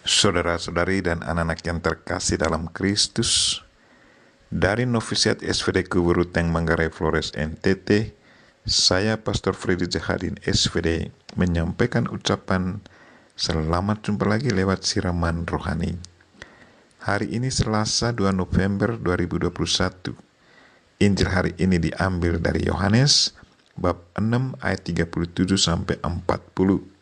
Saudara-saudari dan anak-anak yang terkasih dalam Kristus, dari Novisiat SVD Kuburuteng Manggarai Flores NTT, saya Pastor Freddy Jahadin SVD menyampaikan ucapan selamat jumpa lagi lewat siraman rohani. Hari ini Selasa 2 November 2021. Injil hari ini diambil dari Yohanes bab 6 ayat 37 sampai 40.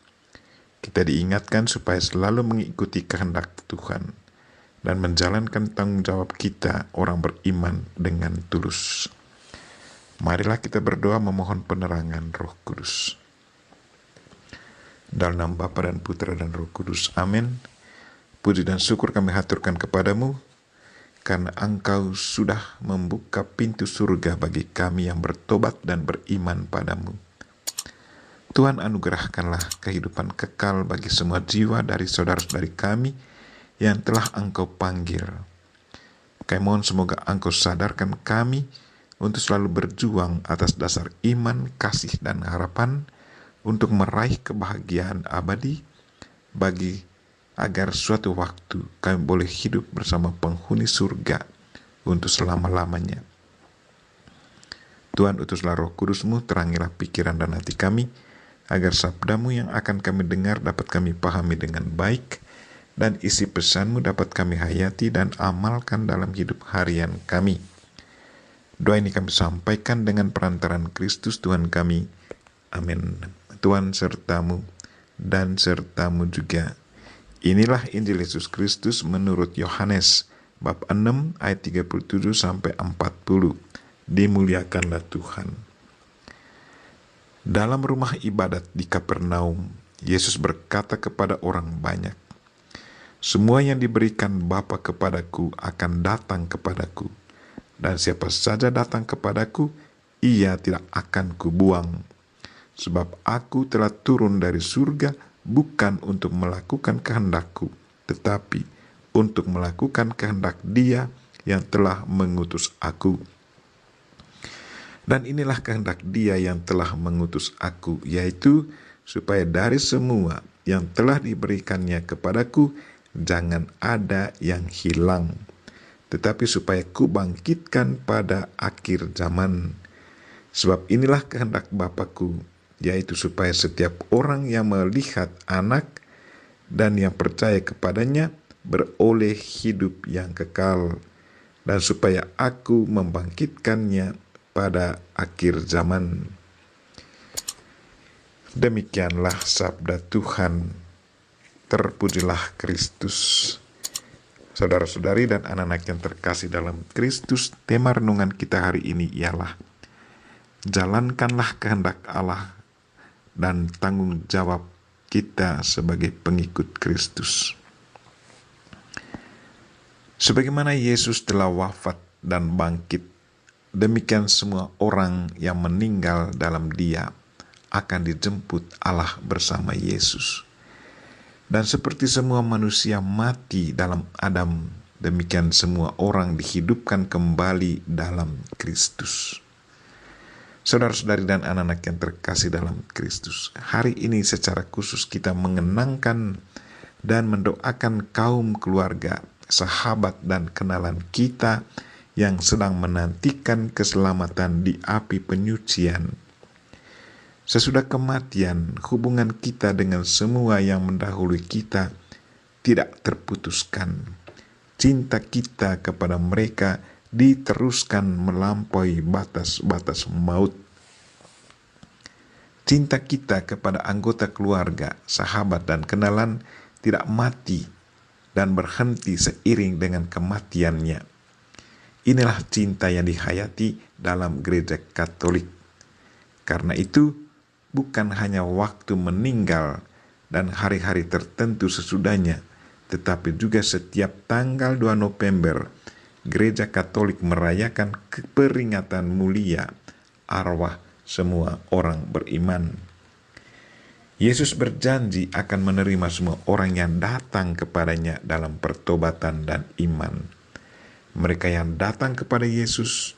Kita diingatkan supaya selalu mengikuti kehendak Tuhan dan menjalankan tanggung jawab kita orang beriman dengan tulus. Marilah kita berdoa memohon penerangan Roh Kudus. Dalam nama Bapa dan Putra dan Roh Kudus. Amin. Puji dan syukur kami haturkan kepadamu karena Engkau sudah membuka pintu surga bagi kami yang bertobat dan beriman padamu. Tuhan, anugerahkanlah kehidupan kekal bagi semua jiwa dari saudara-saudari kami yang telah Engkau panggil. Kami mohon semoga Engkau sadarkan kami untuk selalu berjuang atas dasar iman, kasih, dan harapan untuk meraih kebahagiaan abadi agar suatu waktu kami boleh hidup bersama penghuni surga untuk selama-lamanya. Tuhan, utuslah Roh Kudus-Mu, terangilah pikiran dan hati kami, agar sabdamu yang akan kami dengar dapat kami pahami dengan baik, dan isi pesanmu dapat kami hayati dan amalkan dalam hidup harian kami. Doa ini kami sampaikan dengan perantaran Kristus Tuhan kami. Amin. Tuhan sertamu dan sertamu juga. Inilah Injil Yesus Kristus menurut Yohanes bab 6 ayat 37 sampai 40. Dimuliakanlah Tuhan. Dalam rumah ibadat di Kapernaum, Yesus berkata kepada orang banyak, "Semua yang diberikan Bapa kepadaku akan datang kepadaku, dan siapa saja datang kepadaku, ia tidak akan kubuang. Sebab aku telah turun dari surga bukan untuk melakukan kehendakku, tetapi untuk melakukan kehendak Dia yang telah mengutus aku. Dan inilah kehendak Dia yang telah mengutus aku, yaitu supaya dari semua yang telah diberikannya kepadaku, jangan ada yang hilang, tetapi supaya kubangkitkan pada akhir zaman. Sebab inilah kehendak Bapa-Ku, yaitu supaya setiap orang yang melihat Anak dan yang percaya kepadanya beroleh hidup yang kekal, dan supaya aku membangkitkannya pada akhir zaman." Demikianlah sabda Tuhan. Terpujilah Kristus. Saudara-saudari dan anak-anak yang terkasih dalam Kristus, tema renungan kita hari ini ialah jalankanlah kehendak Allah dan tanggung jawab kita sebagai pengikut Kristus. Sebagaimana Yesus telah wafat dan bangkit, demikian semua orang yang meninggal dalam Dia akan dijemput Allah bersama Yesus. Dan seperti semua manusia mati dalam Adam, demikian semua orang dihidupkan kembali dalam Kristus. Saudara-saudari dan anak-anak yang terkasih dalam Kristus, hari ini secara khusus kita mengenangkan dan mendoakan kaum keluarga, sahabat, dan kenalan kita yang sedang menantikan keselamatan di api penyucian. Sesudah kematian, hubungan kita dengan semua yang mendahului kita tidak terputuskan. Cinta kita kepada mereka diteruskan melampaui batas-batas maut. Cinta kita kepada anggota keluarga, sahabat, dan kenalan tidak mati dan berhenti seiring dengan kematiannya. Inilah cinta yang dihayati dalam gereja Katolik. Karena itu, bukan hanya waktu meninggal dan hari-hari tertentu sesudahnya, tetapi juga setiap tanggal 2 November, gereja Katolik merayakan peringatan mulia arwah semua orang beriman. Yesus berjanji akan menerima semua orang yang datang kepadanya dalam pertobatan dan iman. Mereka yang datang kepada Yesus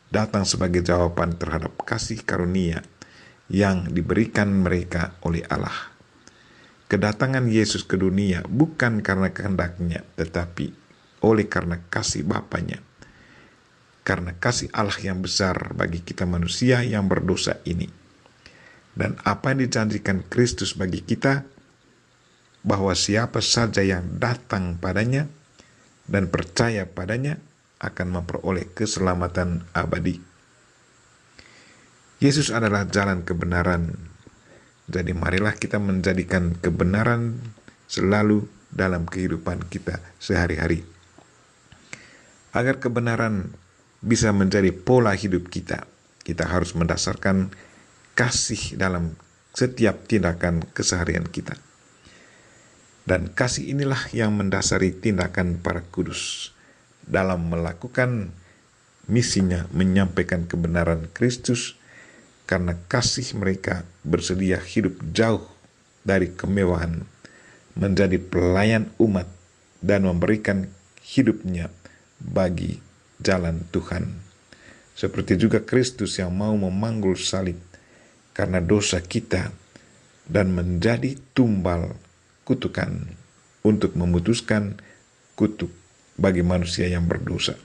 datang sebagai jawaban terhadap kasih karunia yang diberikan mereka oleh Allah. Kedatangan Yesus ke dunia bukan karena kehendaknya, tetapi oleh karena kasih Bapanya. Karena kasih Allah yang besar bagi kita manusia yang berdosa ini. Dan apa yang dijanjikan Kristus bagi kita, bahwa siapa saja yang datang padanya dan percaya padanya akan memperoleh keselamatan abadi. Yesus adalah jalan kebenaran. Jadi marilah kita menjadikan kebenaran selalu dalam kehidupan kita sehari-hari. Agar kebenaran bisa menjadi pola hidup kita, kita harus mendasarkan kasih dalam setiap tindakan keseharian kita. Dan kasih inilah yang mendasari tindakan para kudus dalam melakukan misinya menyampaikan kebenaran Kristus. Karena kasih mereka bersedia hidup jauh dari kemewahan, menjadi pelayan umat dan memberikan hidupnya bagi jalan Tuhan. Seperti juga Kristus yang mau memanggul salib karena dosa kita dan menjadi tumbal kutukan untuk memutuskan kutuk bagi manusia yang berdosa.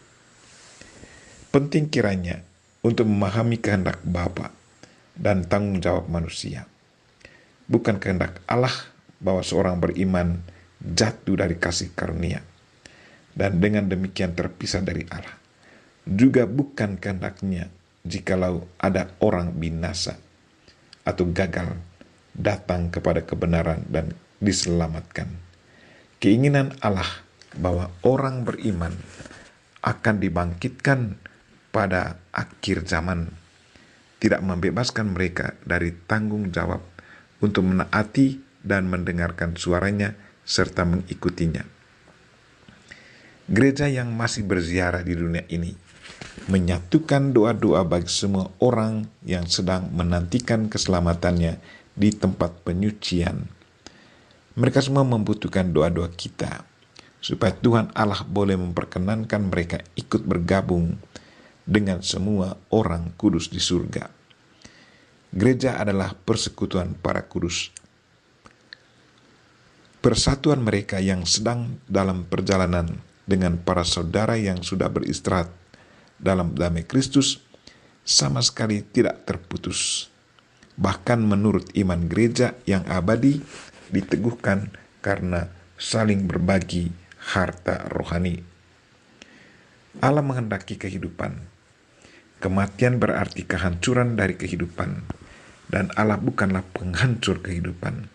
Penting kiranya untuk memahami kehendak Bapa dan tanggung jawab manusia. Bukan kehendak Allah bahwa seorang beriman jatuh dari kasih karunia dan dengan demikian terpisah dari Allah. Juga bukan kehendaknya jikalau ada orang binasa atau gagal datang kepada kebenaran dan diselamatkan. Keinginan Allah bahwa orang beriman akan dibangkitkan pada akhir zaman tidak membebaskan mereka dari tanggung jawab untuk menaati dan mendengarkan suaranya serta mengikutinya. Gereja yang masih berziarah di dunia ini menyatukan doa-doa bagi semua orang yang sedang menantikan keselamatannya di tempat penyucian. Mereka semua membutuhkan doa-doa kita supaya Tuhan Allah boleh memperkenankan mereka ikut bergabung dengan semua orang kudus di surga. Gereja adalah persekutuan para kudus. Persatuan mereka yang sedang dalam perjalanan dengan para saudara yang sudah beristirahat dalam damai Kristus sama sekali tidak terputus. Bahkan menurut iman gereja yang abadi diteguhkan karena saling berbagi harta rohani. Allah menghendaki kehidupan. Kematian berarti kehancuran dari kehidupan, dan Allah bukanlah penghancur kehidupan.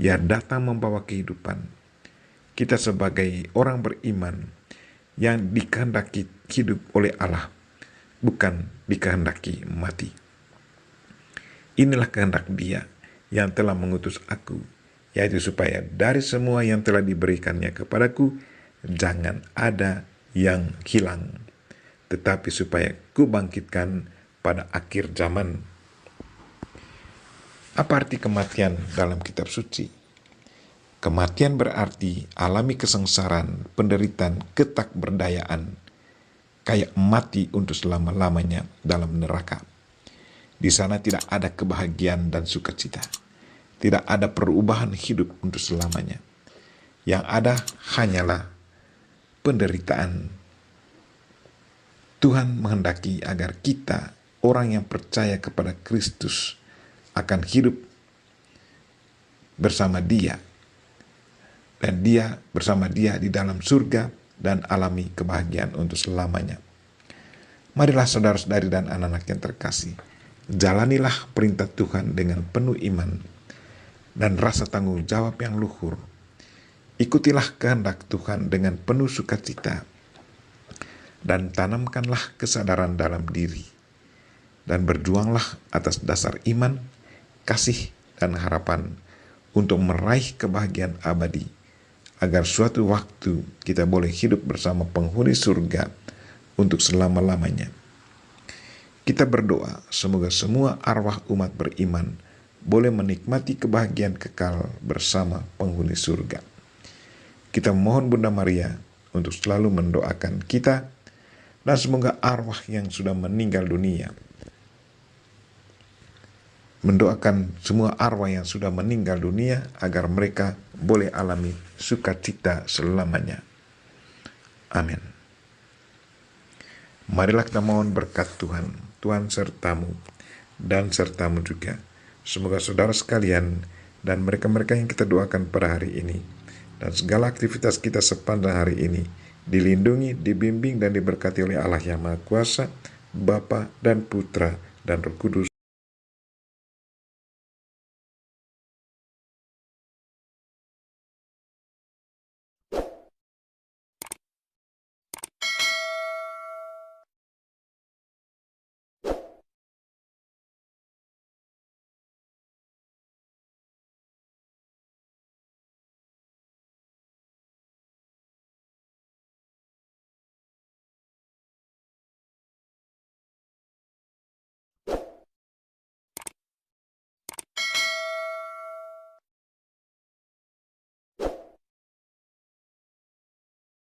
Ia datang membawa kehidupan. Kita sebagai orang beriman yang dikehendaki hidup oleh Allah, bukan dikehendaki mati. Inilah kehendak Dia yang telah mengutus aku, yaitu supaya dari semua yang telah diberikannya kepadaku, jangan ada yang hilang, tetapi supaya kubangkitkan pada akhir zaman. Apa arti kematian dalam kitab suci? Kematian berarti alami kesengsaraan, penderitaan, ketakberdayaan, kayak mati untuk selama-lamanya dalam neraka. Di sana tidak ada kebahagiaan dan sukacita. Tidak ada perubahan hidup untuk selamanya. Yang ada hanyalah penderitaan. Tuhan menghendaki agar kita, orang yang percaya kepada Kristus, akan hidup bersama Dia, dan Dia bersama Dia di dalam surga dan alami kebahagiaan untuk selamanya. Marilah saudara-saudari dan anak-anak yang terkasih, jalanilah perintah Tuhan dengan penuh iman dan rasa tanggung jawab yang luhur. Ikutilah kehendak Tuhan dengan penuh sukacita, dan tanamkanlah kesadaran dalam diri, dan berjuanglah atas dasar iman, kasih, dan harapan untuk meraih kebahagiaan abadi, agar suatu waktu kita boleh hidup bersama penghuni surga untuk selama-lamanya. Kita berdoa semoga semua arwah umat beriman boleh menikmati kebahagiaan kekal bersama penghuni surga. Kita mohon Bunda Maria untuk selalu mendoakan kita, dan semoga arwah yang sudah meninggal dunia mendoakan semua arwah yang sudah meninggal dunia agar mereka boleh alami sukacita selamanya. Amin. Marilah kita mohon berkat Tuhan. Tuhan sertamu dan sertamu juga. Semoga saudara sekalian dan mereka-mereka yang kita doakan pada hari ini dan segala aktivitas kita sepanjang hari ini dilindungi, dibimbing dan diberkati oleh Allah yang Maha Kuasa, Bapa dan Putra dan Roh Kudus.